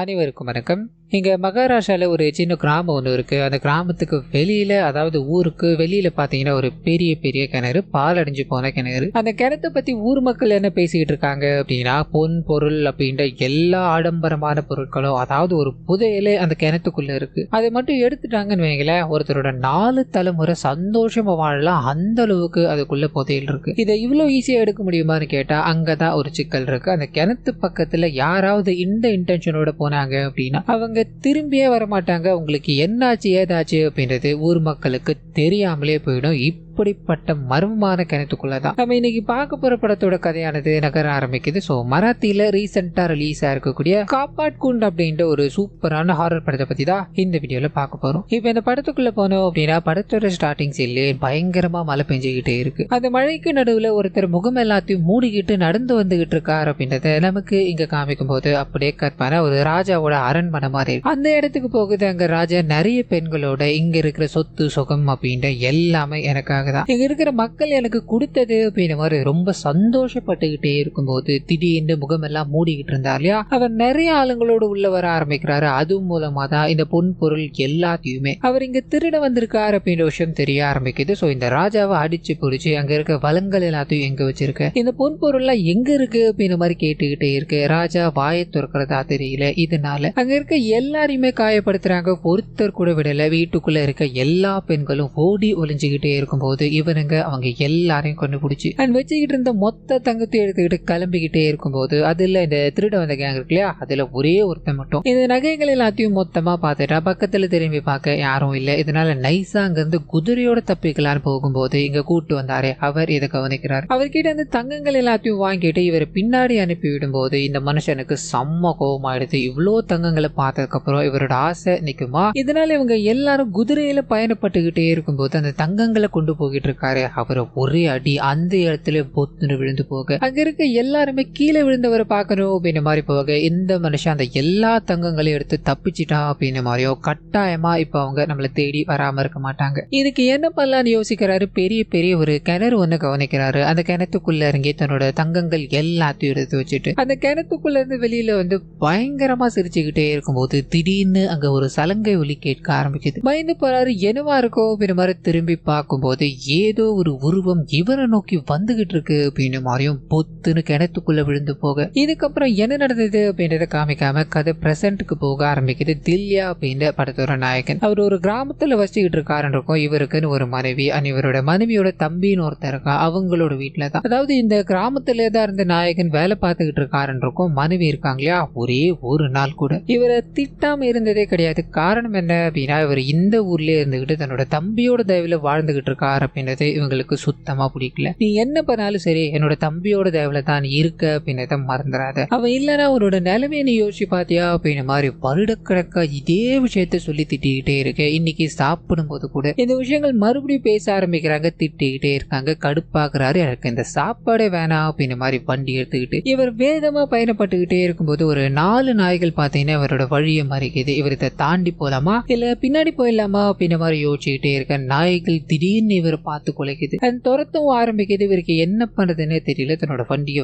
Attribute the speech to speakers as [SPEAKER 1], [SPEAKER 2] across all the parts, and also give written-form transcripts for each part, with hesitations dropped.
[SPEAKER 1] அனைவருக்கும் வணக்கம். இங்க மகாராஷ்டிரால ஒரு சின்ன கிராமம் ஒன்று இருக்கு. அந்த கிராமத்துக்கு வெளியில, அதாவது ஊருக்கு வெளியில பாத்தீங்கன்னா ஒரு பெரிய பெரிய கிணறு, பாலடைஞ்சு போன கிணறு. அந்த கிணத்தை பத்தி ஊர் மக்கள் என்ன பேசிக்கிட்டு இருக்காங்க அப்படின்னா, பொன் பொருள் அப்படின்ற எல்லா ஆடம்பரமான பொருட்களும், அதாவது ஒரு புதையலே அந்த கிணத்துக்குள்ள இருக்கு. அதை மட்டும் எடுத்துட்டாங்கன்னு வைங்களேன், ஒருத்தரோட 4 தலைமுறை சந்தோஷமா வாழலாம். அந்த அளவுக்கு அதுக்குள்ள புதையல் இருக்கு. இதை இவ்வளவு ஈஸியா எடுக்க முடியுமான்னு கேட்டா அங்கதான் ஒரு சிக்கல் இருக்கு. அந்த கிணத்து பக்கத்துல யாராவது இந்த இன்டென்ஷனோட போனாங்க அப்படின்னா அவங்க திரும்பியே வரமாட்டாங்க. உங்களுக்கு என்னாச்சு ஏதாச்சு அப்படின்றது ஊர் மக்களுக்கு தெரியாமலே போயிடும். இப்படிப்பட்ட மர்மமான கிணத்துக்குள்ளதான் நம்ம இன்னைக்கு பார்க்க போற படத்தோட கதையானது நகர ஆரம்பிக்குது. ஸோ மராத்தியில ரீசெண்டா ரிலீஸ் ஆயிருக்கக்கூடிய காப்பாட் குண்ட் அப்படின்ற ஒரு சூப்பரான ஹாரர் படத்தை பத்தி தான் இந்த வீடியோல பார்க்க போறோம். இப்போ இந்த படத்துக்குள்ள போனோம் அப்படின்னா படத்தோட ஸ்டார்டிங் சீன்ல பயங்கரமா மழை பெஞ்சுக்கிட்டே இருக்கு. அந்த மழைக்கு நடுவுல ஒருத்தர் முகம் எல்லாத்தையும் மூடிக்கிட்டு நடந்து வந்துகிட்டு இருக்காரு அப்படின்றத நமக்கு இங்க காமிக்கும் போது அப்படியே கற்பனை ஒரு ராஜாவோட அரண்மனை மாதிரி. அந்த இடத்துக்கு போகுது. அங்க ராஜா நிறைய பெண்களோட இங்க இருக்கிற சொத்து சுகம் அப்படின்ற எல்லாமே எனக்காக தான், இங்க இருக்கிற மக்கள் எனக்கு கொடுத்தது அப்படின்ற மாதிரி ரொம்ப சந்தோஷப்பட்டுக்கிட்டே இருக்கும்போது திடீர்னு முகமெல்லாம் மூடிக்கிட்டு இருந்தா இல்லையா, அவர் நிறைய ஆளுங்களோட உள்ள வர ஆரம்பிக்கிறாரு. அது மூலமா தான் இந்த பொன் பொருள் எல்லாத்தையுமே அவர் இங்க திருட வந்திருக்காரு அப்படின்ற விஷயம் தெரிய ஆரம்பிக்குது. ஸோ இந்த ராஜாவை அடிச்சு பிடிச்சி அங்க இருக்க வளங்கள் எல்லாத்தையும் எங்க வச்சிருக்க, இந்த பொன் பொருள்லாம் எங்க இருக்கு அப்படின்ற மாதிரி கேட்டுக்கிட்டே இருக்கு. ராஜா வாயை துறக்கிறதா தெரியல. இதனால அங்க இருக்க எல்லாரையுமே காயப்படுத்துறாங்க. ஒருத்தர் கூட விடல. வீட்டுக்குள்ள இருக்க எல்லா பெண்களும் ஓடி ஒளிஞ்சுக்கிட்டே இருக்கும்போது இவனுங்க அவங்க எல்லாரையும் கொண்டு பிடிச்சி வச்சுக்கிட்டு இருந்த மொத்த தங்கத்தை எடுத்துக்கிட்டு கிளம்பிக்கிட்டே இருக்கும்போது அதுல இந்த திருட வந்த கேங் இருக்கு இல்லையா, அதுல ஒரே ஒருத்தன் மட்டும் இந்த நகைகள் எல்லாத்தையும் மொத்தமா பார்த்துட்டா. பக்கத்துல திரும்பி பார்க்க யாரும் இல்லை. இதனால நைஸா அங்க இருந்து குதிரையோட தப்பிக்கலான்னு போகும்போது இங்க கூட்டு வந்தாரே அவர் இதை கவனிக்கிறார். அவர்கிட்ட அந்த தங்கங்கள் எல்லாத்தையும் வாங்கிட்டு இவரை பின்னாடி அனுப்பி விடும் போது இந்த மனுஷனுக்கு செம்ம கோபமாயிடுது. இவ்வளோ தங்கங்களை பார்த்ததுக்கு அப்புறம் இவரோட ஆசை நிக்குமா? இதனால இவங்க எல்லாரும் குதிரையில பயணப்பட்டுக்கிட்டே இருக்கும்போது அந்த தங்கங்களை கொண்டு போகிட்டு இருக்காரு. அவரை ஒரே அடி அந்த இடத்துல பொத்துன்னு விழுந்து போக அங்க இருக்க எல்லாருமே கீழே விழுந்தவரை பார்க்கணும் அப்படின்ற மாதிரி போக இந்த மனுஷன் அந்த எல்லா தங்கங்களையும் எடுத்து தப்பிச்சிட்டா அப்படின்ற மாதிரியோ கட்டாயமா இப்ப அவங்க நம்மளை தேடி வராம இருக்க மாட்டாங்க. இதுக்கு என்ன பண்ணலான்னு யோசிக்கிறாரு. பெரிய பெரிய ஒரு கிணறு ஒண்ணு கவனிக்கிறாரு. அந்த கிணத்துக்குள்ள இறங்கி தன்னோட தங்கங்கள் எல்லாத்தையும் எடுத்து வச்சுட்டு அந்த கிணத்துக்குள்ள இருந்து வெளியில வந்து பயங்கரமா சிரிச்சுக்கிட்டே இருக்கும்போது திடீர்னு அங்க ஒரு சலங்கை ஒலி கேட்க ஆரம்பிக்குது. பயந்து போறாரு. என்னவா இருக்கோ அப்படின்ற மாதிரி திரும்பி பார்க்கும்போது ஏதோ ஒரு உருவம் இவரை நோக்கி வந்துகிட்டு இருக்கு அப்படின்னு மாதிரியும் பொத்துன்னு கிணத்துக்குள்ள விழுந்து போக இதுக்கப்புறம் என்ன நடந்தது அப்படின்றத காமிக்காம கதை பிரசன்ட்டுக்கு போக ஆரம்பிக்குது. தில்யா அப்படின்ற படத்தோட நாயகன் அவர் ஒரு கிராமத்துல வச்சுக்கிட்டு இருக்காருன்னு இருக்கும். இவருக்குன்னு ஒரு மனைவி, இவரோட மனைவியோட தம்பின்னு ஒருத்தர் இருக்கா. அவங்களோட வீட்டுல தான், அதாவது இந்த கிராமத்துல தான் இருந்த நாயகன் வேலை பார்த்துக்கிட்டு இருக்காருன்னு இருக்கும். மனைவி இருக்காங்க இல்லையா, ஒரே ஒரு நாள் கூட இவரை திட்டாம இருந்ததே கிடையாது. காரணம் என்ன அப்படின்னா இவர் இந்த ஊர்லயே இருந்துகிட்டு தன்னோட தம்பியோட தயவுல வாழ்ந்துகிட்டு இருக்காரு அப்படின்றது இவங்களுக்கு சுத்தமா பிடிக்கல. நீ என்ன பண்ணாலும் சரி என்னோட தம்பியோட தயவுல தான் இருக்க அப்படின்றத மறந்துடாத. அவன் இல்லைன்னா அவனோட நிலைமையை நீ யோசிச்சு பாத்தியா அப்படின்ற மாதிரி வருடக்கணக்கா இதே விஷயத்த சொல்லி திட்டிக்கிட்டே இருக்கு. இன்னைக்கு சாப்பிடும் போது கூட இந்த விஷயங்கள் மறுபடியும் பேச ஆரம்பிக்கிறாங்க. திட்டிக்கிட்டே இருக்காங்க. கடுப்பாக்குறாரு. எனக்கு இந்த சாப்பாடே வேணாம் அப்படின்ற மாதிரி வண்டி எடுத்துக்கிட்டு இவர் வேகமா பயணப்பட்டுக்கிட்டே இருக்கும்போது ஒரு 4 நாய்கள் பாத்தீங்கன்னா இவரோட வழியை மறிக்குது. இவர் இதை தாண்டி போலாமா இல்ல பின்னாடி போயிடலாமா அப்படின்ற மாதிரி யோசிச்சுக்கிட்டே இருக்க நாய்கள் திடீர்னு இவர் பார்த்து குலைக்குது. அது துரத்தும் ஆரம்பிக்குது. இவருக்கு என்ன பண்றதுன்னு தெரியல. தன்னோட வண்டியை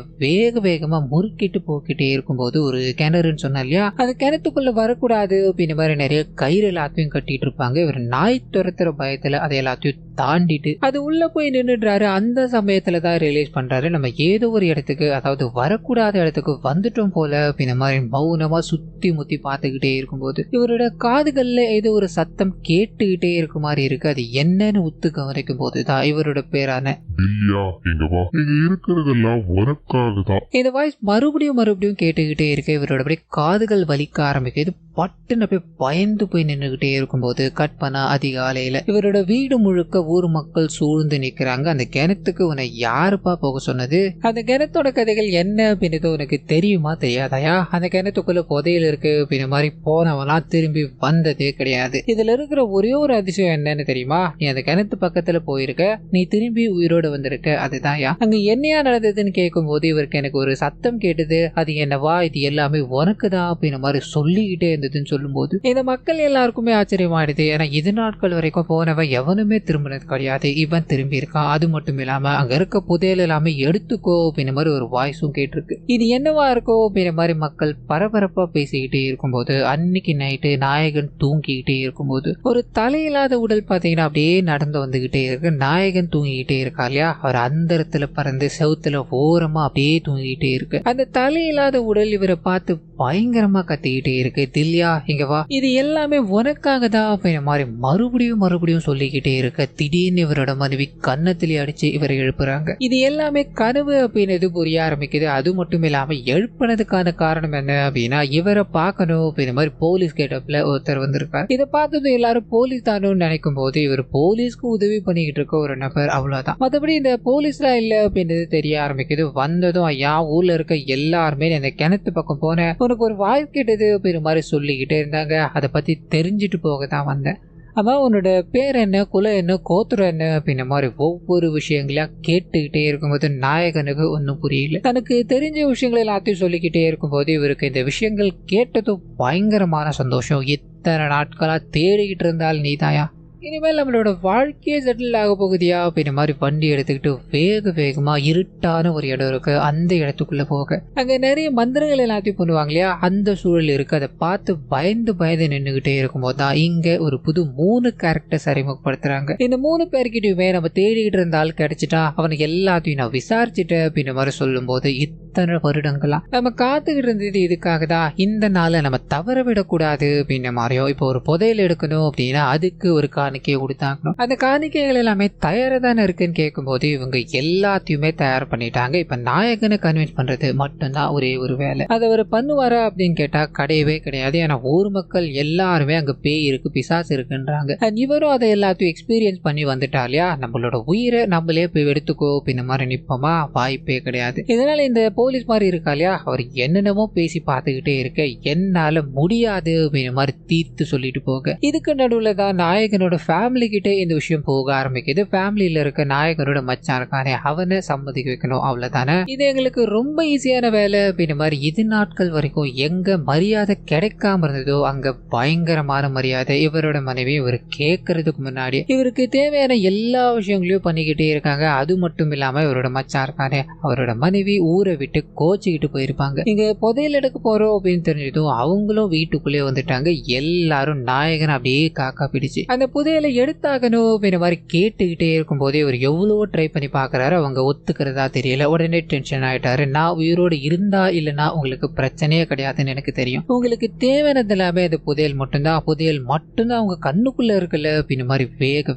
[SPEAKER 1] வேகமா முறுக்கிட்டு போக்கிட்டே இருக்கும்போது ஒரு கிணறுன்னு சொன்னா இல்லையா, அந்த கிணத்துக்குள்ள வரக்கூடாது அப்படின்ற மாதிரி நிறைய கயிறு எல்லாத்தையும் கட்டிட்டு இருப்பாங்க. இவர் நாய் துரத்துற பயத்துல அதை எல்லாத்தையும் தாண்டிட்டு அது உள்ள போய் நின்றுடுறாரு. அந்த சமயத்துலதான் ரிலீஸ் பண்றாரு நம்ம ஏதோ ஒரு இடத்துக்கு, அதாவது வரக்கூடாத இடத்துக்கு வந்துட்டோம் போல அப்படின்ற மாதிரி மௌனமா சுத்தி முத்தி பார்த்துக்கிட்டே இருக்கும்போது இவரோட காதுகள்ல ஏதோ ஒரு சத்தம் கேட்டுக்கிட்டே இருக்க மாதிரி இருக்கு. அது என்னன்னு உத்து கவனிக்கும் போதுதான் இவரோட பேரான இந்த வாய்ஸ் மறுபடியும் கேட்டுக்கிட்டே இருக்கு. இவரோட அப்படியே காதுகள் வலிக்க ஆரம்பிக்குது. பட்டுன்னு அப்படியே பயந்து போய் நின்றுகிட்டே இருக்கும்போது கற்பனா அதிகாலையில இவரோட வீடு முழுக்க ஊர் மக்கள் சூழ்ந்து நிக்கிறாங்க. அந்த கிணத்துக்கு உன்னை யாருப்பா போக சொன்னது? அந்த கிணத்தோட கதைகள் என்ன அப்படின்றது உனக்கு தெரியுமா தெரியாதாயா? அந்த கிணத்துக்குள்ள புதையல் இருக்கு அப்படின்ற மாதிரி போனவெல்லாம் திரும்பி வந்ததே கிடையாது. இதுல இருக்கிற ஒரே ஒரு அதிசயம் என்னன்னு தெரியுமா? நீ அந்த கிணத்து பக்கத்துல போயிருக்க, நீ திரும்பி உயிரோட வந்திருக்க. அதுதான்யா. அங்க என்னையா நடந்ததுன்னு கேட்கும் போது இவருக்கு எனக்கு ஒரு சத்தம் கேட்டது. அது என்னவா? இது எல்லாமே உனக்கு தான் அப்படின்ற மாதிரி சொல்லிக்கிட்டே இருந்ததுன்னு சொல்லும்போது இந்த மக்கள் எல்லாருக்குமே ஆச்சரியமாயிடுது. ஏன்னா இது நாட்கள் வரைக்கும் போனவன் எவனுமே திரும்பினது கிடையாது, இவன் திரும்பி இருக்கான். அது மட்டும் இல்லாம அங்க இருக்க புதையல் எல்லாமே எடுத்துக்கோ அப்படின்ற மாதிரி ஒரு வாய்ஸும் கேட்டிருக்கு. இது என்னவா இருக்கோ அப்படின்ற மாதிரி மக்கள் பரபரப்பா பேசிக்கிட்டே இருக்கும்போது அன்னைக்கு நைட்டு நாயகன் தூங்கிக்கிட்டே இருக்கும்போது ஒரு தலையில்லாத உடல் பாத்தீங்கன்னா அப்படியே நடந்து வந்துகிட்டே இருக்கு. நாயகன் தூங்கிக்கிட்டே இருக்கா இல்லையா, அவர் அந்த இடத்துல பறந்து செவுத்துல ஓரமா அப்படியே தூங்கிக்கிட்டே இருக்கு. அந்த தலையில்லாத உடல் இவரை பார்த்து பயங்கரமா கத்திக்கிட்டே இருக்கு. தில்லியா இங்க வா, இது எல்லாமே உனக்காக தான் அப்படின்ற மாதிரி மறுபடியும் சொல்லிக்கிட்டே இருக்க திடீர்னு இவரோட மனைவி கன்னத்திலே அடிச்சு இவரை எழுப்புறாங்க. இது எல்லாமே கனவு அப்படின்னு புரிய ஆரம்பிக்குது. அது மட்டும் இல்லாம எழுப்பினதுக்கான காரணம் என்ன அப்படின்னா இவரை பார்க்கணும் அப்படின்ற மாதிரி போலீஸ் கேட்டப்ல ஒருத்தர் வந்திருக்காரு. இதை பார்த்ததும் எல்லாரும் போலீஸ் தானும் நினைக்கும் போது இவர் போலீஸ்க்கு உதவி பண்ணிக்கிட்டு இருக்க ஒரு நபர், அவ்வளவுதான். மற்றபடி இந்த போலீஸ்லாம் இல்ல அப்படின்றது தெரிய ஆரம்பிக்குது. வந்ததும் ஐயா ஊர்ல இருக்க எல்லாருமே இந்த கிணத்து பக்கம் போன உனக்கு ஒரு வாய்ப்பு கேட்டது அப்படின்ற மாதிரி சொல்லிக்கிட்டே இருந்தாங்க. அதை பத்தி தெரிஞ்சுட்டு போக தான் வந்தேன். அம்மா உன்னோட பேர் என்ன, குலம் என்ன, கோத்திரம் என்ன அப்படின்ற மாதிரி ஒவ்வொரு விஷயங்களா கேட்டுக்கிட்டே இருக்கும்போது நாயகனுக்கு ஒன்றும் புரியல. தனக்கு தெரிஞ்ச விஷயங்கள் எல்லாத்தையும் சொல்லிக்கிட்டே இருக்கும்போது இவருக்கு இந்த விஷயங்கள் கேட்டதும் பயங்கரமான சந்தோஷம். இத்தனை நாட்களா தேடிக்கிட்டு இருந்தால் நீதாயா, இனிமேல் நம்மளோட வாழ்க்கையே செட்டில் ஆக போகுதியா அப்படின்ற மாதிரி வண்டி எடுத்துக்கிட்டு வேகமா இருட்டான ஒரு இடம் இருக்கு, அந்த இடத்துக்குள்ள போக அங்க நிறைய மந்திரங்கள் எல்லாத்தையும் பண்ணுவாங்க இல்லையா, அந்த சூழல் இருக்கு. அதை பார்த்து பயந்து நின்றுகிட்டே இருக்கும்போது தான் இங்க ஒரு புது 3 கேரக்டர்ஸ் அறிமுகப்படுத்துறாங்க. இந்த 3 பேர்கிட்டயுமே நம்ம தேடிக்கிட்டு இருந்தால் கிடைச்சிட்டா அவனுக்கு எல்லாத்தையும் நான் விசாரிச்சுட்டேன் அப்படின்ற மாதிரி சொல்லும் போது இத்தனை வருடங்களா நம்ம காத்துக்கிட்டு இருந்தது இதுக்காக தான், இந்த நாளை நம்ம தவற விடக்கூடாது அப்படின்ற மாதிரியும். இப்போ ஒரு புதையல் எடுக்கணும் அப்படின்னா அதுக்கு ஒரு காணிக்கை கொடுத்தாங்க. அந்த காணிக்கைகள் எல்லாமே தயாரா தானே இருக்குன்னு கேட்கும்போது இவங்க எல்லாத்தையுமே தயார் பண்ணிட்டாங்க. இப்ப நாயகனை கன்வின்ஸ் பண்றது மட்டும்தான் ஒரே ஒரு வேலை. அதை அவர் பண்ணுவாரா அப்படின்னு கேட்டா கிடையவே கிடையாது. ஏன்னா ஊர் மக்கள் எல்லாருமே அங்க பேய் இருக்கு, பிசாசு இருக்குன்றாங்க. இவரும் அதை எல்லாத்தையும் எக்ஸ்பீரியன்ஸ் பண்ணி வந்துட்டா இல்லையா, நம்மளோட உயிரை நம்மளே போய் எடுத்துக்கோ அப்படின்ற மாதிரி நிப்போமா, வாய்ப்பே கிடையாது. இதனால இந்த போலீஸ் மாதிரி இருக்கா இல்லையா, அவர் என்னென்னமோ பேசி பார்த்துக்கிட்டே இருக்க என்னால முடியாது அப்படின்ற மாதிரி தீர்த்து சொல்லிட்டு போக இதுக்கு நடுவுல தான் நாயகனோட ஃபேமிலி கிட்டே இந்த விஷயம் போக ஆரம்பிக்குது. ஃபேமிலியில இருக்க நாயகனோட மச்சான் இருக்கானே அவனை சம்மதிக்க வைக்கணும், அவ்வளவுதானே. இது எங்களுக்கு ரொம்ப ஈஸியான வேலை அப்படின்ற மாதிரி இது நாட்கள் வரைக்கும் எங்க மரியாதை கிடைக்காம இருந்ததோ அங்க பயங்கரமான மரியாதை இவரோட மனைவி இவர் கேட்கறதுக்கு முன்னாடி இவருக்கு தேவையான எல்லா விஷயங்களையும் பண்ணிக்கிட்டே இருக்காங்க. அது மட்டும் இல்லாம இவரோட மச்சான் இருக்கானே அவரோட மனைவி ஊரை விட்டு கோச்சிக்கிட்டு போயிருப்பாங்க. இங்க புதையல் எடுக்க போறோம் அப்படின்னு தெரிஞ்சதும் அவங்களும் வீட்டுக்குள்ளே வந்துட்டாங்க. எல்லாரும் நாயகன் அப்படியே காக்கா பிடிச்சு அந்த புதையலை எடுத்தாகணும் அப்படின்ற மாதிரி கேட்டுக்கிட்டே இருக்கும் போதே இவர் எவ்வளவோ ட்ரை பண்ணி பாக்குறாரு. அவங்க ஒத்துக்கிறதா தெரியல. உடனே டென்ஷன் ஆயிட்டாரு. நான் உயிரோடு இருந்தா இல்லைன்னா உங்களுக்கு பிரச்சனையே கிடையாதுன்னு எனக்கு தெரியும், உங்களுக்கு தேவையானது எல்லாமே அந்த புதையல் மட்டும்தான் உங்க கண்ணுக்குள்ள இருக்குல்ல அப்படின்னு மாதிரி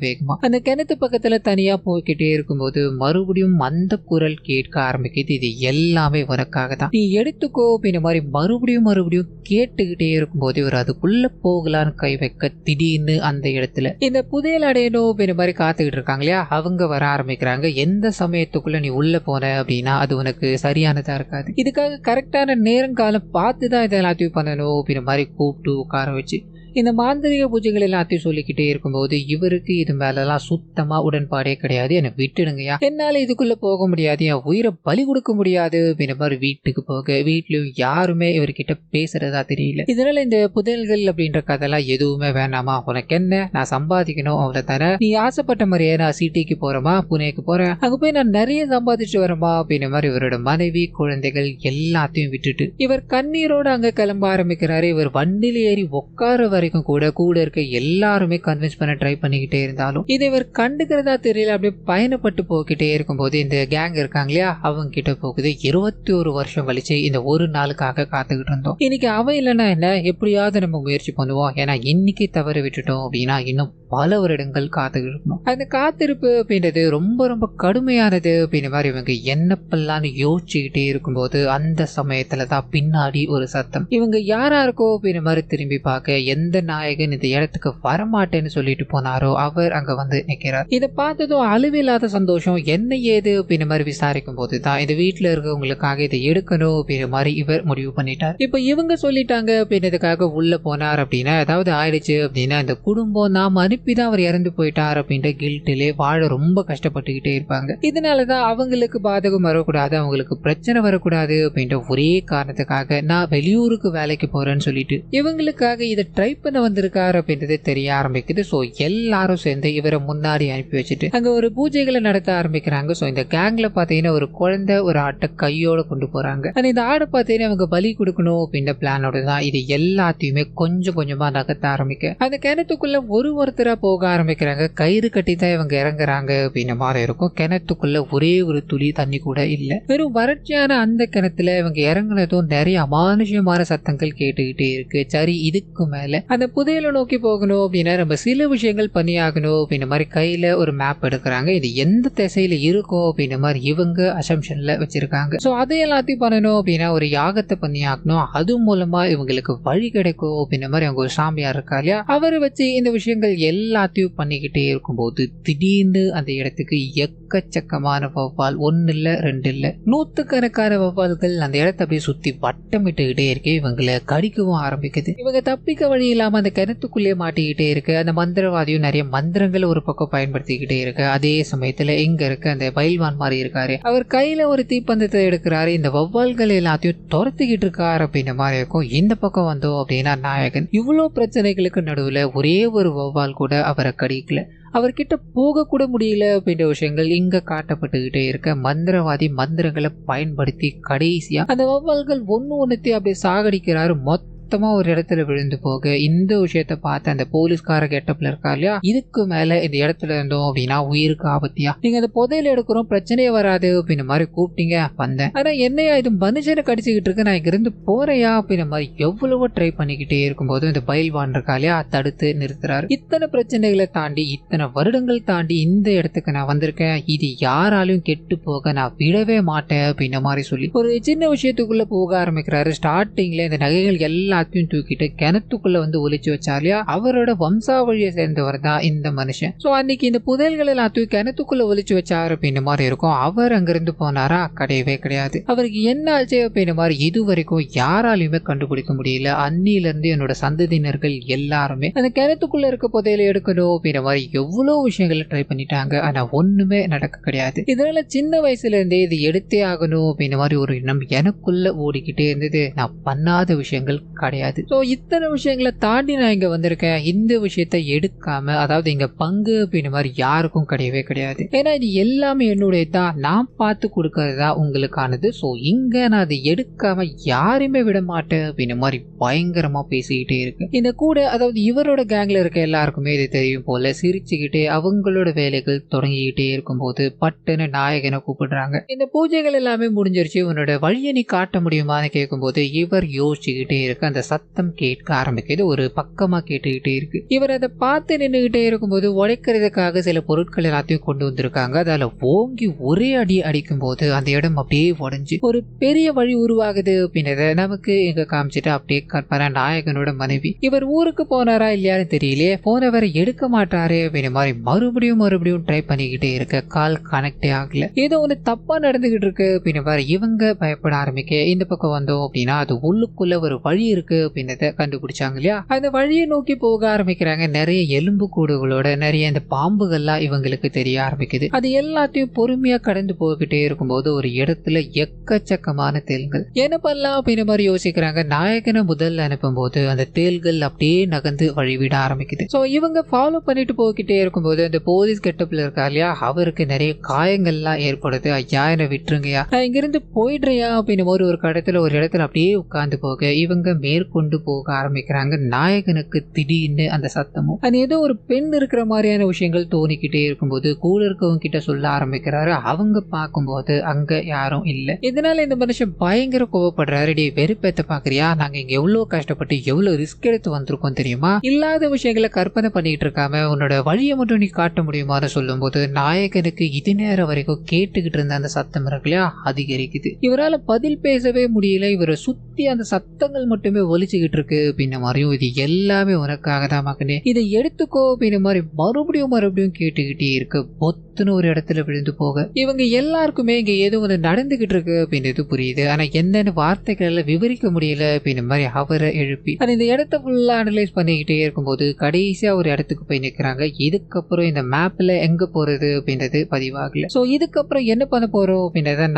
[SPEAKER 1] வேகமா அந்த கிணத்து பக்கத்துல தனியா போய்கிட்டே இருக்கும்போது மறுபடியும் அந்த குரல் கேட்க ஆரம்பிக்குது. இது எல்லாமே உனக்காக தான், நீ எடுத்துக்கோ அப்படின்ற மாதிரி மறுபடியும் கேட்டுக்கிட்டே இருக்கும்போது இவர் அதுக்குள்ள போகலான்னு கை வைக்க திடீர்னு அந்த இடத்துல இந்த புதையல் அடையணும் அப்படின்ற மாதிரி காத்துக்கிட்டு இருக்காங்க இல்லையா, அவங்க வர ஆரம்பிக்கிறாங்க. எந்த சமயத்துக்குள்ள நீ உள்ள போன அப்படின்னா அது உனக்கு சரியானதா இருக்காது, இதுக்காக கரெக்டான நேரம் காலம் பார்த்துதான் இதை எல்லாத்தையும் பண்ணணும் அப்படின்ற மாதிரி கூப்பிட்டு உட்கார வச்சு இந்த மாந்திரிக பூஜைகள் எல்லாத்தையும் சொல்லிக்கிட்டே இருக்கும்போது இவருக்கு இது மேலெல்லாம் சுத்தமா உடன்பாடே கிடையாது. என்னை விட்டுடுங்கயா, என்னால இதுக்குள்ள போக முடியாது, என் உயிரை பலி கொடுக்க முடியாது அப்படின்ற மாதிரி வீட்டுக்கு போக வீட்லயும் யாருமே இவர்கிட்ட பேசுறதா தெரியல. இதனால இந்த புதையல்கள் அப்படின்ற கதையெல்லாம் எதுவுமே வேணாமா, உனக்கு என்ன, நான் சம்பாதிக்கணும் அவ்வளவுதானே, நீ ஆசைப்பட்ட மாதிரியே நான் சிட்டிக்கு போறேமா, புனேக்கு போறேன், அங்க போய் நான் நிறைய சம்பாதிச்சு வரமா அப்படின்ற மாதிரி இவரோட மனைவி குழந்தைகள் எல்லாத்தையும் விட்டுட்டு இவர் கண்ணீரோட அங்க கிளம்ப ஆரம்பிக்கிறாரு. இவர் வண்டியில ஏறி உட்கார வரைக்கும் கூட இருக்க எல்லாருமே கன்வின்ஸ் பண்ண ட்ரை பண்ணிக்கிட்டே இருந்தாலும் இதை இவர் கண்டுக்கிறதா தெரியல. அப்படியே பயணப்பட்டு போய்கிட்டே இருக்கும்போது இந்த கேங் இருக்காங்க இல்லையா, அவங்க கிட்ட போகுது. 21 வருஷம் கழிச்சு இந்த ஒரு நாளுக்காக காத்துக்கிட்டு இருந்தோம், இன்னைக்கு அவன் இல்லைன்னா என்ன, எப்படியாவது நம்ம முயற்சி பண்ணுவோம், ஏன்னா இன்னைக்கு தவறு விட்டுட்டோம் அப்படின்னா இன்னும் பல வருடங்கள் காத்துக்கிட்டு இருக்கணும். அந்த காத்திருப்பு அப்படின்றது ரொம்ப கடுமையானது அப்படின்ற மாதிரி இவங்க என்னப்பெல்லாம் யோசிச்சுக்கிட்டே இருக்கும்போது அந்த சமயத்துல தான் பின்னாடி ஒரு சத்தம். இவங்க யாரா இருக்கோ அப்படின்ற மாதிரி திரும்பி பார்க்க எந்த எந்த நாயகன் இந்த இடத்துக்கு வரமாட்டேன்னு சொல்லிட்டு போனாரோ அவர் அங்க வந்து நிக்கிறார். இதை பார்த்ததும் அளவில்லாத சந்தோஷம். என்ன ஏது அப்படின்ற மாதிரி விசாரிக்கும் போது தான் இந்த வீட்டுல இருக்கவங்களுக்காக இதை எடுக்கணும் அப்படின்ற மாதிரி இவர் முடிவு பண்ணிட்டார். இப்ப இவங்க சொல்லிட்டாங்க அப்படின்றதுக்காக உள்ள போனார் அப்படின்னா ஏதாவது ஆயிடுச்சு அப்படின்னா இந்த குடும்பம் நாம அனுப்பிதான் அவர் இறந்து போயிட்டார் அப்படின்ற கில்ட்டிலே வாழ ரொம்ப கஷ்டப்பட்டுக்கிட்டே இருப்பாங்க. இதனாலதான் அவங்களுக்கு பாதகம் வரக்கூடாது, அவங்களுக்கு பிரச்சனை வரக்கூடாது அப்படின்ற ஒரே காரணத்துக்காக நான் வெளியூருக்கு வேலைக்கு போறேன்னு சொல்லிட்டு இவங்களுக்காக இதை ட்ரை பண்ண வந்திருக்காரு அப்படின்றது தெரிய ஆரம்பிக்குது. ஸோ எல்லாரும் சேர்ந்து இவரை முன்னாடி அனுப்பி வச்சுட்டு அங்க ஒரு பூஜைகளை நடத்த ஆரம்பிக்கிறாங்க. ஸோ இந்த கேங்ல பாத்தீங்கன்னா ஒரு குழந்தை ஒரு ஆட்டை கையோட கொண்டு போறாங்க. இந்த ஆடை பார்த்தீங்கன்னா அவங்க பலி கொடுக்கணும் அப்படின்ற பிளானோட தான் இது எல்லாத்தையுமே கொஞ்சம் கொஞ்சமா நகர்த்த ஆரம்பிக்க அந்த கிணத்துக்குள்ள ஒருத்தரா போக ஆரம்பிக்கிறாங்க. கயிறு கட்டி தான் இவங்க இறங்குறாங்க அப்படின்ற மாதிரி இருக்கும். கிணத்துக்குள்ள ஒரே ஒரு துளி தண்ணி கூட இல்ல. வெறும் வறட்சியான அந்த கிணத்துல இவங்க இறங்குனதும் நிறைய அமானுஷ்யமான சத்தங்கள் கேட்டுக்கிட்டே இருக்கு. சரி, இதுக்கு மேல அந்த புதையலை நோக்கி போகணும் அப்படின்னா நம்ம சில விஷயங்கள் பண்ணியாகணும் அப்படின்ற மாதிரி கையில ஒரு மேப் எடுக்கிறாங்க. இது எந்த திசையில இருக்கும் அப்படின்ற மாதிரி இவங்க அசம்ஷன்ல வச்சிருக்காங்க. சோ அதை எல்லாத்தையும் பண்ணணும் அப்படின்னா ஒரு யாகத்தை பண்ணி ஆகணும், அது மூலமா இவங்களுக்கு வழி கிடைக்கும் அப்படின்ற மாதிரி அவங்க ஒரு சாமியார் இருக்கா இல்லையா, அவரை வச்சு இந்த விஷயங்கள் எல்லாத்தையும் பண்ணிக்கிட்டே இருக்கும்போது திடீர்னு அந்த இடத்துக்கு எக்கச்சக்கமான வவ்வால், ஒன்னு இல்ல ரெண்டு இல்ல நூத்துக்கணக்கான வவ்வால்கள் அந்த இடத்தை அப்படியே சுத்தி வட்டமிட்டுக்கிட்டே இருக்கு. இவங்களை கடிக்கவும் ஆரம்பிக்குது. இவங்க தப்பிக்க வழி இல்லாம அந்த கிணத்துக்குள்ளேயே மாட்டிக்கிட்டே இருக்கு. அந்த மந்திரவாதியும் நிறைய மந்திரங்களை ஒரு பக்கம் பயன்படுத்திக்கிட்டே இருக்கு. அதே சமயத்துல இங்க இருக்க அந்த பயில்வான் மாதிரி இருக்காரு, அவர் கையில ஒரு தீப்பந்தத்தை எடுக்கிறாரு. இந்த வவ்வால்கள் எல்லாத்தையும் துரத்திக்கிட்டு இருக்காரு அப்படின்ற மாதிரி இருக்கும். இந்த பக்கம் வந்தோம் அப்படின்னா நாயகன் இவ்வளவு பிரச்சனைகளுக்கு நடுவுல ஒரே ஒரு வவ்வால் கூட அவரை கடிக்கல, அவர்கிட்ட போக கூட முடியல அப்படின்ற விஷயங்கள் இங்க காட்டப்பட்டுக்கிட்டே இருக்க மந்திரவாதி மந்திரங்களை பயன்படுத்தி கடைசியா அந்த வவ்வால்கள் ஒண்ணுத்தையும் அப்படியே சாகடிக்கிறாரு. மொத்தமா ஒரு இடத்துல விழுந்து போக இந்த விஷயத்த பார்த்து அந்த போலீஸ்கார கெட்டப்ல இருக்கா இல்லையா, இதுக்கு மேல இந்த இடத்துல இருந்தோம் அப்படின்னா உயிருக்கு ஆபத்தியா, நீங்க அந்த புதையில எடுக்கிறோம் பிரச்சனையே வராது அப்படின்ற மாதிரி கூப்பிட்டீங்க, வந்தேன். ஆனா என்னையா இது மனுஷனை கடிச்சுக்கிட்டு இருக்கு, நான் இங்க இருந்து போறையா அப்படின்ற மாதிரி எவ்வளவோ ட்ரை பண்ணிக்கிட்டே இருக்கும்போது இந்த பயில்வான் இருக்கா இல்லையா தடுத்து நிறுத்துறாரு. இத்தனை பிரச்சனைகளை தாண்டி இத்தனை வருடங்கள் தாண்டி இந்த இடத்துக்கு நான் வந்திருக்கேன், இது யாராலையும் கெட்டு போக நான் விடவே மாட்டேன் அப்படின்ற மாதிரி சொல்லி ஒரு சின்ன விஷயத்துக்குள்ள போக ஆரம்பிக்கிறாரு. ஸ்டார்டிங்ல இந்த நகைகள் எல்லாத்தையும் தூக்கிட்டு கிணத்துக்குள்ள வந்து ஒளிச்சு வச்சாலியா, அவரோட வம்சாவழியை சேர்ந்தவர் தான் இந்த மனுஷன். சோ அன்னைக்கு இந்த புதையல்கள் எல்லாத்தையும் கிணத்துக்குள்ள ஒளிச்சு வச்சாரு அப்படின்ற மாதிரி இருக்கும். அவர் அங்கிருந்து போனாரா, கிடையவே கிடையாது. அவருக்கு என்ன ஆச்சு அப்படின்ற மாதிரி இது வரைக்கும் யாராலையுமே கண்டுபிடிக்க முடியல. அன்னில இருந்து என்னோட சந்ததியினர்கள் எல்லாருமே அந்த கிணத்துக்குள்ள இருக்க புதையலை எடுக்கணும் அப்படின்ற மாதிரி எவ்வளவு விஷயங்களை ட்ரை பண்ணிட்டாங்க, ஆனா ஒண்ணுமே நடக்க கிடையாது. இதனால சின்ன வயசுல இருந்தே இது எடுத்தே ஆகணும் அப்படின்ற மாதிரி ஒரு எண்ணம் எனக்குள்ள ஓடிக்கிட்டே இருந்தது. நான் பண்ணாத விஷயங்கள் கிடையாது. சோ இத்தனை விஷயங்களை தாண்டி நான் இங்க வந்திருக்கேன். இந்த விஷயத்தை எடுக்காம, அதாவது இங்க பங்கு அப்படின்ற மாதிரி யாருக்கும் கிடையவே கிடையாது. ஏன்னா இது எல்லாமே என்னுடைய தான், நான் பார்த்து கொடுக்கறது தான் உங்களுக்கானது. சோ இங்க நான் அதை எடுக்காம யாருமே விட மாட்டேன் அப்படின்ற மாதிரி பயங்கரமா பேசிக்கிட்டே இருக்கு. இந்த கூட அதாவது இவரோட கேங்ல இருக்க எல்லாருக்குமே இது தெரியும் போல சிரிச்சுக்கிட்டே அவங்களோட வேலைகள் தொடங்கிக்கிட்டே இருக்கும்போது பட்டுன்னு நாயகனை கூப்பிடுறாங்க. இந்த பூஜைகள் எல்லாமே முடிஞ்சிருச்சு, உன்னோட வழியை நீ காட்ட முடியுமான்னு கேட்கும்போது இவர் யோசிச்சுக்கிட்டே இருக்க அந்த சத்தம் கேட்க ஆரம்பிக்குது. ஒரு பக்கமா கேட்டுக்கிட்டே இருக்கு. இவர் அதை பார்த்து நின்றுகிட்டே இருக்கும்போது உடைக்கிறதுக்காக சில பொருட்கள் எல்லாத்தையும் கொண்டு வந்திருக்காங்க. அதில் ஓங்கி ஒரே அடி அடிக்கும் போது அந்த இடம் அப்படியே உடைஞ்சு ஒரு பெரிய வழி உருவாகுது அப்படின்றத நமக்கு இங்க காமிச்சிட்டு அப்படியே கற்பனை நாயகனோட மனைவி இவர் ஊருக்கு போனாரா இல்லையான்னு தெரியலையே, போன வேற எடுக்க மாட்டாரே அப்படின்ற மாதிரி மறுபடியும் ட்ரை பண்ணிக்கிட்டே இருக்க கால் கனெக்டே ஆகல, ஏதோ ஒன்று தப்பா நடந்துகிட்டு இருக்கு அப்படின்ற மாதிரி இவங்க பயப்பட ஆரம்பிக்க இந்த பக்கம் வந்தோம் அப்படின்னா அது உள்ளுக்குள்ள ஒரு வழி இருக்கு அப்படின்றத கண்டுபிடிச்சாங்க இல்லையா, அந்த வழியை நோக்கி போக ஆரம்பிக்கிறாங்க. நிறைய எலும்பு கூடுகளோட நிறைய இந்த பாம்புகள்லாம் இவங்களுக்கு தெரிய ஆரம்பிக்குது. அது எல்லாத்தையும் பொறுமையா கடந்து போய்கிட்டே இருக்கும்போது ஒரு இடத்துல எக்கச்சக்கமான தேள்கள். என்ன பண்ணலாம் அப்படின்ற மாதிரி யோசிக்கிறாங்க. நாயகனை முதல்ல அனுப்பும் போது அந்த தேள்கள் அப்படியே நகர்ந்து வழிவிட ஆரம்பிக்குது. சோ இவங்க ஃபாலோ பண்ணிட்டு போய்கிட்டே இருக்கும்போது அந்த போலீஸ் கெட்டப்ல இருக்கா இல்லையா, அவருக்கு நிறைய காயங்கள்லாம் ஏற்படுது. ஐயா என்னை விட்டுருங்கயா, நான் இங்கிருந்து போயிடுறியா அப்படின்னு ஒரு கடத்துல ஒரு இடத்துல அப்படியே உட்கார்ந்து போக இவங்க மேற்கொண்டு போக ஆரம்பிக்கிறாங்க. நாயகனுக்கு திடீர்னு அந்த சத்தமும் அது ஏதோ ஒரு பெண் இருக்கிற மாதிரியான விஷயங்கள் தோணிக்கிட்டே இருக்கும்போது கூட இருக்கவங்க கிட்ட சொல்ல ஆரம்பிக்கிறாரு. அவங்க பார்க்கும்போது அங்க யாரும் இல்ல. இதனால இந்த மனுஷன் பயங்கர கோவப்படுறாரு. டே வெறுப்பேத்த பாக்குறியா, நாங்க இங்க எவ்வளவு கஷ்டப்பட்டு எவ்வளவு ரிஸ்க் எடுத்து வந்திருக்கோம் தெரியுமா, இல்லாத விஷயங்களை கற்பனை பண்ணிட்டு இருக்காம உன்னோட வழியை மட்டும் நீ காட்ட முடியுமான்னு சொல்லும் போது நாயகனுக்கு இது நேரம் வரைக்கும் கேட்டுக்கிட்டு இருந்த அந்த சத்தம் இருக்கு இல்லையா அதிகரிக்குது. இவரால் பதில் பேசவே முடியல. இவரை சுத்தி அந்த சத்தங்கள் மட்டுமே ஒலிச்சுக்கிட்டு இருக்கு அப்படின்ன மாதிரியும், இது எல்லாமே உனக்காக தான் மகனே, இதை எடுத்துக்கோ அப்படின்ன மாதிரி மறுபடியும் கேட்டுக்கிட்டே இருக்க பொத்துன்னு ஒரு இடத்துல விழுந்து போக இவங்க எல்லாருக்குமே இங்க ஏதோ ஒன்று நடந்துகிட்டு இருக்கு அப்படின்றது புரியுது. ஆனா என்னன்னு வார்த்தைகளால விவரிக்க முடியல அப்படின்ற மாதிரி அவரை எழுப்பி இந்த இடத்த ஃபுல்லா அனலைஸ் பண்ணிக்கிட்டே இருக்கும்போது கடைசியா ஒரு இடத்துக்கு போய் நிக்கிறாங்க. இதுக்கப்புறம் இந்த மேப்ல எங்க போறது அப்படின்றது பதிவாகல. சோ இதுக்கப்புறம் என்ன பண்ண போறோம் அப்படின்றத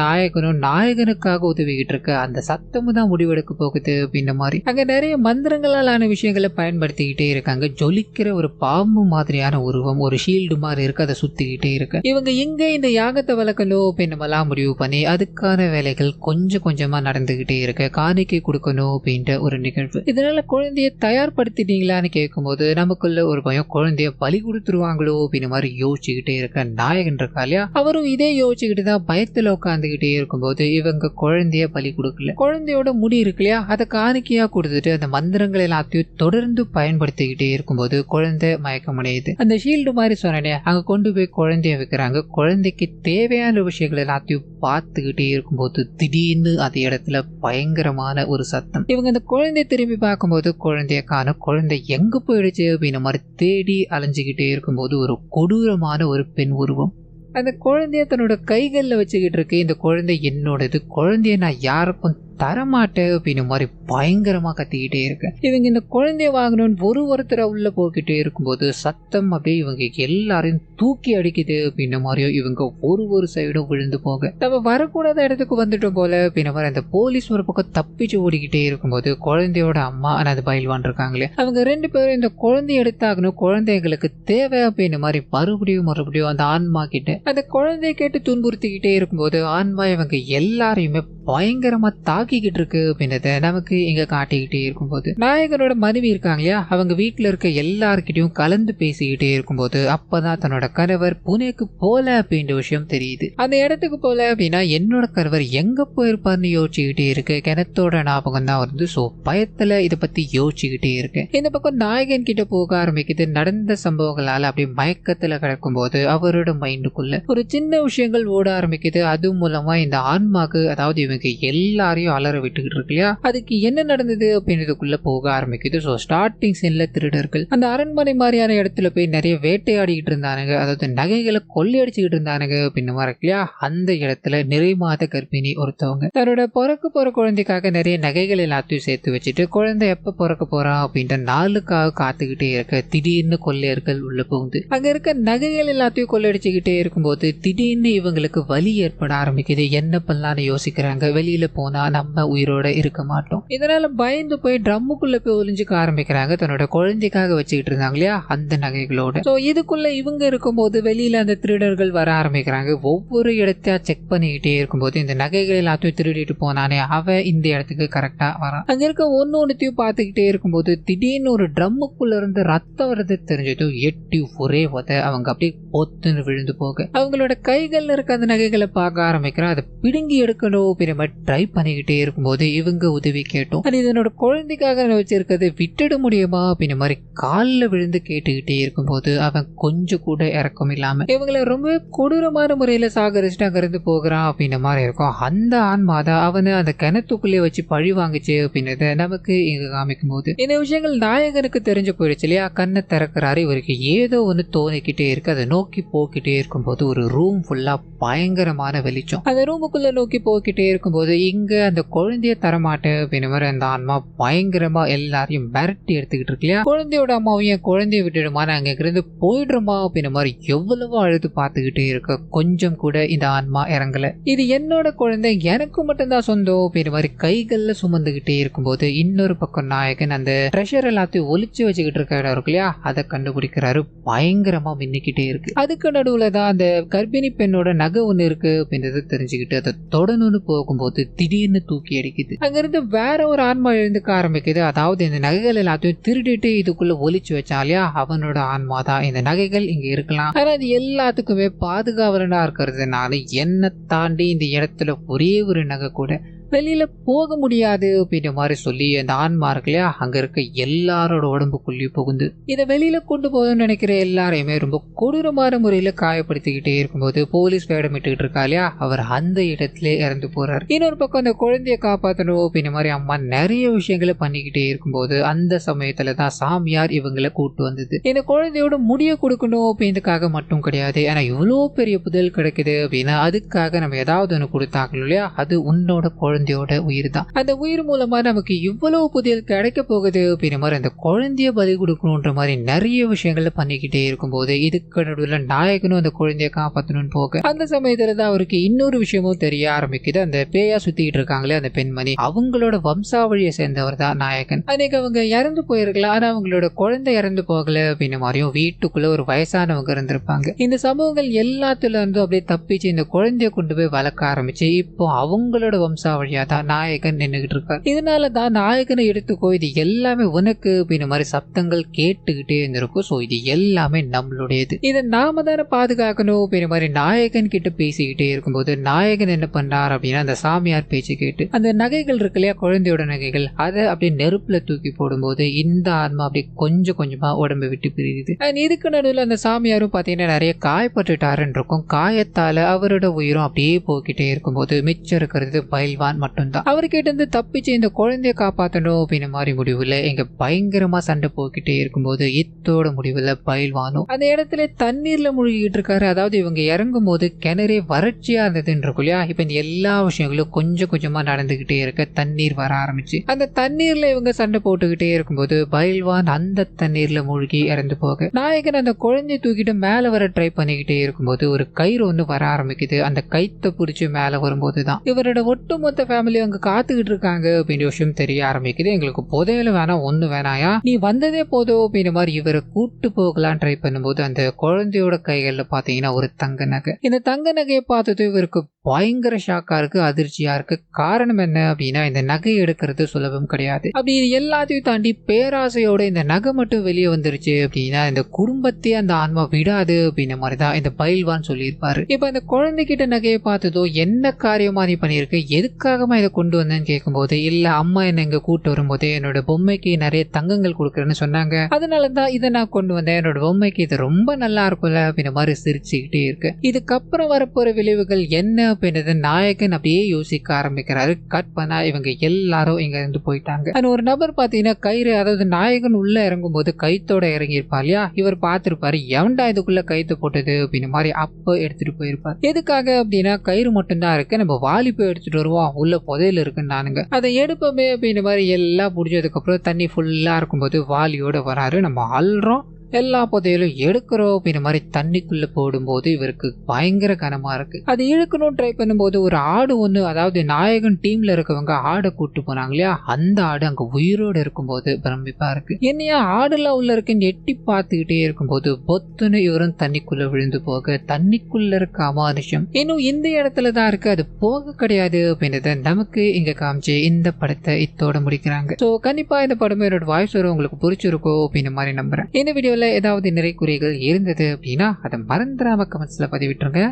[SPEAKER 1] நாயகனுக்காக உதவிக்கிட்டு இருக்க அந்த சத்தமும் தான் முடிவெடுக்க போகுது அப்படின்ற மாதிரி அங்க நிறைய மந்திரங்களாலான விஷயங்களை பயன்படுத்திக்கிட்டே இருக்காங்க. ஜொலிக்கிற ஒரு பாம்பு மாதிரியான உருவம், ஒரு ஷீல்டு மாதிரி இருக்கு, அதை சுத்திக்கிட்டே இருக்கு. இவங்க எங்க இந்த யாகத்தை வளர்க்கணும் அப்படின்னமெல்லாம் முடிவு பண்ணி அதுக்கான வேலைகள் கொஞ்சம் கொஞ்சமா நடந்துகிட்டே இருக்கு. காணிக்கை கொடுக்கணும் அப்படின்ற ஒரு நிகழ்வு. இதனால குழந்தைய தயார்படுத்திட்டீங்களான்னு கேட்கும்போது நமக்குள்ள ஒரு பயம், குழந்தைய பலி கொடுத்துருவாங்களோ அப்படின்னு மாதிரி யோசிச்சுக்கிட்டே இருக்க நாயகன் இருக்கா இல்லையா, அவரும் இதே யோசிச்சுக்கிட்டு தான் பயத்துல உட்காந்துக்கிட்டே இருக்கும்போது இவங்க குழந்தைய பலி கொடுக்கல. குழந்தையோட முடி இருக்கு இல்லையா, அதை காணிக்கையா கொடுத்துட்டு அந்த மந்திரங்கள் எல்லாத்தையும் தொடர்ந்து பயன்படுத்திக்கிட்டே இருக்கும்போது குழந்தை மயக்கமடையுது. அந்த ஷீல்டு மாதிரி சொன்னே அங்க கொண்டு போய் குழந்தைய வைக்கிறாங்க. குழந்தைக்கு தேவையான விஷயங்கள் எல்லாத்தையும் பார்த்துக்கிட்டே இருக்கும்போது திடீர்னு அந்த இடத்துல பயங்கரமான ஒரு சத்தம். இவங்க அந்த குழந்தைய திரும்பி பார்க்கும்போது குழந்தைய காணோம். குழந்தை எங்க போயிடுச்சு அப்படின்னு மாதிரி தேடி அலைஞ்சுக்கிட்டே இருக்கும்போது ஒரு கொடூரமான ஒரு பெண் உருவம் அந்த குழந்தைய தன்னோட கைகளில் வச்சுக்கிட்டு இருக்கு. இந்த குழந்தை என்னோடது, குழந்தைய நான் யாருக்கும் தரமாட்டேன் அப்படின்னு மாதிரி பயங்கரமா கத்திக்கிட்டே இருக்கு. இவங்க இந்த குழந்தைய வாங்கணும்னு ஒருத்தர உள்ள போய்கிட்டே இருக்கும்போது சத்தம் அப்படியே இவங்க எல்லாரையும் தூக்கி அடிக்குது அப்படின்ற மாதிரியும் இவங்க ஒரு சைடும் விழுந்து போக நம்ம வரக்கூடாத இடத்துக்கு வந்துட்டோம் போல அப்படின்ற மாதிரி அந்த போலீஸ் ஒரு பக்கம் தப்பிச்சு ஓடிக்கிட்டே இருக்கும்போது குழந்தையோட அம்மா அது பயில்வான் இருக்காங்களே, அவங்க 2 பேரும் இந்த குழந்தைய எடுத்தாகணும், குழந்தைங்களுக்கு தேவை அப்படின்ற மாதிரி மறுபடியும் அந்த ஆன்மா கிட்ட அந்த குழந்தைய கேட்டு துன்புறுத்திக்கிட்டே இருக்கும்போது ஆன்மா இவங்க எல்லாரையுமே பயங்கரமா தாக்கிக்கிட்டு இருக்கு அப்படின்றத நமக்கு இங்க காட்டிக்கிட்டே இருக்கும்போது நாயகனோட மனைவி இருக்காங்க இல்லையா, அவங்க வீட்டுல இருக்க எல்லார்கிட்டையும் கலந்து பேசிக்கிட்டே இருக்கும்போது அப்பதான் தன்னோட கணவர் புனேக்கு போல அப்படின்ற விஷயம் தெரியுது. அந்த இடத்துக்கு போல அப்படின்னா என்னோட கணவர் எங்க போயிருப்பாருன்னு யோசிச்சுக்கிட்டே இருக்கு. கிணத்தோட ஞாபகம் தான் வருது. சோ பயத்துல இதை பத்தி யோசிச்சுக்கிட்டே இருக்கு. இந்த பக்கம் நாயகன் கிட்ட போக ஆரம்பிக்குது. நடந்த சம்பவங்களால அப்படி மயக்கத்துல கிடக்கும் போது அவரோட மைண்டுக்குள்ள ஒரு சின்ன விஷயங்கள் ஓட ஆரம்பிக்குது. அது மூலமா இந்த ஆன்மாக்கு, அதாவது இவங்க எல்லாரையும் அலற விட்டுக்கிட்டு இருக்கு இல்லையா, அதுக்கு என்ன நடந்தது அப்படின்றதுக்குள்ள போக ஆரம்பிக்குது. ஸோ ஸ்டார்டிங் சீன்ல திருடர்கள் அந்த அரண்மனை மாதிரியான இடத்துல போய் நிறைய வேட்டையாடிக்கிட்டு இருந்தானுங்க, அதாவது நகைகளை கொள்ளையடிச்சுக்கிட்டு இருந்தானுங்க அப்படின்னு இருக்கு இல்லையா. அந்த இடத்துல நிறை மாத கர்ப்பிணி ஒருத்தவங்க தன்னோட பிறக்க போற குழந்தைக்காக நிறைய நகைகள் எல்லாத்தையும் சேர்த்து வச்சுட்டு குழந்தை எப்ப பிறக்க போறான் அப்படின்ற நாளுக்காக காத்துக்கிட்டே இருக்க திடீர்னு கொள்ளையர்கள் உள்ள போகுது. அங்க இருக்க நகைகள் எல்லாத்தையும் கொள்ளையடிச்சுக்கிட்டே இருக்கும்போது திடீர்னு இவங்களுக்கு வலி ஏற்பட ஆரம்பிக்குது. என்ன பண்ணலான்னு யோசிக்கிறாங்க. வெளியில போனா நம்ம உயிரோட இருக்க மாட்டோம். இதனால பயந்து போய் ட்ரம்முக்குள்ள போய் ஒளிஞ்சுக்க ஆரம்பிக்கிறாங்க, தன்னோட குழந்தைக்காக வச்சுக்கிட்டு இருந்தாங்க இல்லையா அந்த நகைகளோட. சோ இதுக்குள்ள இவங்க இருக்கும்போது வெளியில அந்த திருடர்கள் வர ஆரம்பிக்கிறாங்க. ஒவ்வொரு இடத்தையா செக் பண்ணிக்கிட்டே இருக்கும்போது இந்த நகைகள் எல்லாத்தையும் திருடிட்டு போனானே அவன் இந்த இடத்துக்கு கரெக்டா வரான். அங்க இருக்க ஒன்னொன்னுத்தையும் பார்த்துக்கிட்டே இருக்கும்போது திடீர்னு ஒரு ட்ரம்முக்குள்ள இருந்து ரத்தம் வரது தெரிஞ்சதும் எட்டி ஒரே அவங்க அப்படியே பொத்துன்னு விழுந்து போக அவங்களோட கைகள்ல இருக்க அந்த நகைகளை பார்க்க ஆரம்பிக்கிறான். அதை பிடுங்கி எடுக்கணும் ட்ரை பண்ணிக்கிட்டே இருக்கும்போது இவங்க உதவி கேட்டோம். அது இதனோட குழந்தைக்காக வச்சிருக்கிறது விட்டுட முடியுமா அப்படின்னு மாதிரி காலில் விழுந்து கேட்டுக்கிட்டே இருக்கும்போது அவன் கொஞ்சம் கூட இறக்கம் இல்லாம இவங்களை ரொம்ப கொடூரமான முறையில சாகரிச்சுட்டு அங்கிருந்து போகிறான் அப்படின்ற மாதிரி இருக்கும். அந்த ஆன்மாதான் அவனை அந்த கிணத்துக்குள்ளே வச்சு பழி வாங்கிச்சு அப்படின்றத நமக்கு இங்க காமிக்கும் போது இந்த விஷயங்கள் நாயகனுக்கு தெரிஞ்சு போயிடுச்சு இல்லையா. கண்ணை திறக்கிறாரு, இவருக்கு ஏதோ ஒன்று தோணிக்கிட்டே இருக்கு. அதை நோக்கி போக்கிட்டே இருக்கும்போது ஒரு ரூம் ஃபுல்லா பயங்கரமான வெளிச்சம். அந்த ரூமுக்குள்ள நோக்கி போக்கிட்டே இருக்கும்போது இங்க அந்த குழந்தைய தரமாட்டேன் அப்படின்னு மாதிரி அந்த ஆன்மா பயங்கரமா எல்லாரையும் மிரட்டி எடுத்துக்கிட்டு இருக்கு இல்லையா. குழந்தையோட அம்மாவும் என் குழந்தைய விட்டுடுமா, நாங்க இங்கிருந்து போயிடுறோமா அப்படின்னு மாதிரி எவ்வளவோ அழுது பார்த்துக்கிட்டே இருக்க கொஞ்சம் கூட இந்த ஆன்மா இறங்கல. இது என்னோட குழந்தை, எனக்கு மட்டும்தான் சொந்தம் அப்படின்னு மாதிரி கைகள்ல சுமந்துகிட்டே இருக்கும்போது இன்னொரு பக்கம் நாயகன் அந்த ட்ரெஷர் எல்லாத்தையும் ஒளிச்சு வச்சுக்கிட்டு இருக்க இடம் இருக்கு இல்லையா, அதை கண்டுபிடிக்கிறாரு. பயங்கரமா மின்னிக்கிட்டே இருக்கு. அதுக்கு நடுவுல தான் அந்த கர்ப்பிணி பெண்ணோட நகை ஒண்ணு இருக்கு அப்படின்றத தெரிஞ்சுக்கிட்டு அதை தொடணும்னு போகும்போது திடீர்னு தூக்கி அடிக்குது. அங்கிருந்து வேற ஒரு ஆன்மா எழுந்துக்க ஆரம்பிக்குது. அதாவது இந்த நகைகள் எல்லாத்தையும் திருடிட்டு இதுக்குள்ள ஒளிச்சு வச்சாலியா அவனோட ஆன்மா தான் இந்த நகைகள் இங்க இருக்கலாம், ஆனா அது எல்லாத்துக்குமே பாதுகாவலனா இருக்கிறதுனால என்ன தாண்டி இந்த இடத்துல ஒரே ஒரு நகை கூட வெளியில போக முடியாது அப்படின்ற மாதிரி சொல்லி அந்த ஆன்மா இருக்கு இல்லையா, அங்க இருக்க எல்லாரோட உடம்புக்குள்ளேயும் புகுந்து இதை வெளியில கொண்டு போகணும்னு நினைக்கிற எல்லாரையுமே ரொம்ப கொடூரமான முறையில காயப்படுத்திக்கிட்டே இருக்கும்போது போலீஸ் வேடமிட்டுக்கிட்டு இருக்கா இல்லையா, அவர் அந்த இடத்துல இறந்து போறார். இன்னொரு பக்கம் அந்த குழந்தைய காப்பாற்றணும் அப்படின்ற மாதிரி அம்மா நிறைய விஷயங்களை பண்ணிக்கிட்டே இருக்கும்போது அந்த சமயத்துல தான் சாமியார் இவங்களை கூட்டு வந்தது. இந்த குழந்தையோட முடிய கொடுக்கணும் அப்படின்றதுக்காக மட்டும் கிடையாது, ஏன்னா இவ்வளோ பெரிய புதையல் கிடைக்குது அப்படின்னா அதுக்காக நம்ம ஏதாவது ஒன்று கொடுத்தாங்க இல்லையா, அது உன்னோட குழந்தையோட உயிர் தான். அந்த உயிர் மூலமா நமக்கு இவ்வளவு புதையல் கிடைக்க போகுது அப்படின்ற மாதிரி அந்த குழந்தைய பலி கொடுக்கணுன்ற மாதிரி நிறைய விஷயங்களை பண்ணிக்கிட்டே இருக்கும்போது இதுக்கு நடுவில் நாயகனும் அந்த குழந்தைய காப்பாற்றணும்னு போக அந்த சமயத்துல தான் அவருக்கு இன்னொரு விஷயமும் தெரிய ஆரம்பிக்குது. அந்த பேயா சுத்திக்கிட்டு இருக்காங்களே அந்த பெண்மணி, அவங்களோட வம்சாவழியை சேர்ந்தவர் தான் நாயகன். அன்னைக்கு அவங்க இறந்து போயிருக்கலாம், ஆனா அவங்களோட குழந்தை இறந்து போகல அப்படின்ற மாதிரியும் வீட்டுக்குள்ள ஒரு வயசானவங்க இருந்திருப்பாங்க. இந்த சம்பவங்கள் எல்லாத்துல இருந்து அப்படியே தப்பிச்சு இந்த குழந்தைய கொண்டு போய் வளர்க்க ஆரம்பிச்சு இப்போ அவங்களோட வம்சாவழியா தான் நாயகன் நின்றுகிட்டு இருக்காரு. இதனால தான் நாயகனை எடுத்துக்கோ, இது எல்லாமே உனக்கு அப்படின்ற மாதிரி சப்தங்கள் கேட்டுக்கிட்டே இருந்திருக்கும். ஸோ இது எல்லாமே நம்மளுடையது, இதை நாம தானே பாதுகாக்கணும் அப்படின்ற மாதிரி நாயகன் கிட்ட பேசிக்கிட்டே இருக்கும்போது நாயகன் என்ன பண்றார் அப்படின்னா அந்த சாமியார் பேச்சு கேட்டு அந்த நகைகள் இருக்கு இல்லையா, குழந்தையோட நகைகள், அதை அப்படியே நெருப்புல தூக்கி போடும்போது இந்த ஆன்மா அப்படியே கொஞ்சம் கொஞ்சமா உடம்பு விட்டு பிரியுது. இதுக்கு நடுவில் அந்த சாமியாரும் பார்த்தீங்கன்னா நிறைய காயப்பட்டுட்டாருன்னு இருக்கும். காயத்தால அவரோட உயிரும் அப்படியே போய்கிட்டே இருக்கும்போது மிச்சம் இருக்கிறது பயில்வான் மட்டும்தான். அவர்கிட்ட இருந்து தப்பிச்சு இந்த குழந்தைய காப்பாற்றணும் அப்படின்ற மாதிரி முடிவுல எங்க பயங்கரமா சண்டை போய்கிட்டே இருக்கும்போது இத்தோட முடிவுல பயில்வானும் அந்த இடத்துல தண்ணீர்ல மூழ்கிட்டு இருக்காரு. அதாவது இவங்க இறங்கும் போது கிணறே வறட்சியா இருந்ததுன்னு இருக்கும் இல்லையா, இப்ப இந்த எல்லா விஷயங்களும் கொஞ்சம் கொஞ்சமா நடந்துகிட்டே இருக்க தண்ணீர் வர ஆரம்பிச்சு அந்த தண்ணீர்ல இவங்க சண்டை போட்டுக்கிட்டே இருக்கும்போது பயில்வான் அந்த தண்ணீர்ல மூழ்கி இறந்து போக நாயகன் அந்த குழந்தைய தூக்கிட்டு மேல வர ட்ரை பண்ணிக்கிட்டே இருக்கும்போது ஒரு கயிறு ஒன்று வர ஆரம்பிக்குது. அந்த கைத்தை பிடிச்சி மேல வரும்போது தான் இவரோட ஒட்டுமொத்த ஃபேமிலி அங்க காத்துக்கிட்டு இருக்காங்க அப்படின்ற விஷயம் தெரிய ஆரம்பிக்குது. எங்களுக்கு புதையல வேணாம், ஒண்ணு வேணாயா, நீ வந்ததே போதும் அப்படின்ற மாதிரி இவரை கூட்டு போகலாம் ட்ரை பண்ணும்போது அந்த குழந்தையோட கைகள்ல பாத்தீங்கன்னா ஒரு தங்க நகை. இந்த தங்க நகையை பார்த்தது இவருக்கு பயங்கர ஷாக்கா இருக்கு, அதிர்ச்சியா இருக்கு. காரணம் என்ன அப்படின்னா இந்த நகை எடுக்கிறது சுலபம் கிடையாது. அப்படி இது எல்லாத்தையும் தாண்டி பேராசையோட இந்த நகை மட்டும் வெளியே வந்துருச்சு அப்படின்னா இந்த குடும்பத்தையே அந்த ஆன்மா விடாது அப்படின்ற மாதிரி தான் இந்த பயில்வான் சொல்லியிருப்பாரு. இப்ப அந்த குழந்தைகிட்ட நகையை பார்த்ததோ என்ன காரியமா நீ பண்ணிருக்கு, எதுக்காகமா இதை கொண்டு வந்தேன்னு கேட்கும்போது இல்ல அம்மா என்ன இங்க கூட்டு வரும்போது என்னோட பொம்மைக்கு நிறைய தங்கங்கள் கொடுக்குறேன்னு சொன்னாங்க, அதனாலதான் இதை நான் கொண்டு வந்தேன், என்னோட பொம்மைக்கு இது ரொம்ப நல்லா இருக்கும்ல அப்படின்ற மாதிரி சிரிச்சுக்கிட்டே இருக்கு. இதுக்கப்புறம் வரப்போற விளைவுகள் என்ன அப்படின்றத நாயகன் அப்படியே யோசிக்க ஆரம்பிக்கிறாரு. கட் பண்ணா இவங்க எல்லாரும் இங்க இருந்து போயிட்டாங்க. அந்த ஒரு நபர் பாத்தீங்கன்னா கயிறு, அதாவது நாயகன் உள்ள இறங்கும் போது கைத்தோட இறங்கி இருப்பா இல்லையா, இவர் பார்த்திருப்பாரு எவன்டா இதுக்குள்ள கைத்து போட்டது அப்படின்னு மாதிரி அப்ப எடுத்துட்டு போயிருப்பார். எதுக்காக அப்படின்னா கயிறு மட்டும்தான் இருக்கு, நம்ம வாலி போய் எடுத்துட்டு வருவோம், உள்ள புதையல் இருக்குன்னு நானுங்க அதை எடுப்போமே அப்படின்ற மாதிரி எல்லாம் முடிஞ்சதுக்கு அப்புறம் தண்ணி ஃபுல்லா இருக்கும்போது வாலியோட வராரு. நம்ம அல்றோம், எல்லா புதையலும் எடுக்கிறோம் அப்படின்ற மாதிரி தண்ணிக்குள்ள போடும்போது இவருக்கு பயங்கர கனமா இருக்கு. அது இழுக்கணும் ட்ரை பண்ணும்போது ஒரு ஆடு ஒண்ணு, அதாவது நாயகன் டீம்ல இருக்கவங்க ஆடை கூட்டு போனாங்க இல்லையா, அந்த ஆடு அங்க உயிரோடு இருக்கும்போது பிரமிப்பா இருக்கு. என்னையா ஆடுலாம் உள்ள இருக்குன்னு எட்டி பார்த்துக்கிட்டே இருக்கும்போது பொத்துன்னு இவரும் தண்ணிக்குள்ள விழுந்து போக தண்ணிக்குள்ள இருக்க அமானுஷம் இன்னும் இந்த இடத்துல தான் இருக்கு, அது போக கிடையாது அப்படின்றத நமக்கு இங்க காமிச்சு இந்த படத்தை இத்தோட முடிக்கிறாங்க. ஸோ கண்டிப்பா இந்த படம் என்னோட வாய்ஸ் வரும் உங்களுக்கு பிடிச்சிருக்கோ அப்படின்ற மாதிரி நம்புறேன். இந்த வீடியோல ஏதாவது நிறை குறைகள் இருந்தது அப்படின்னா அதை மறந்துடாம கமெண்ட்ஸ்ல பதிவிட்டுருங்க.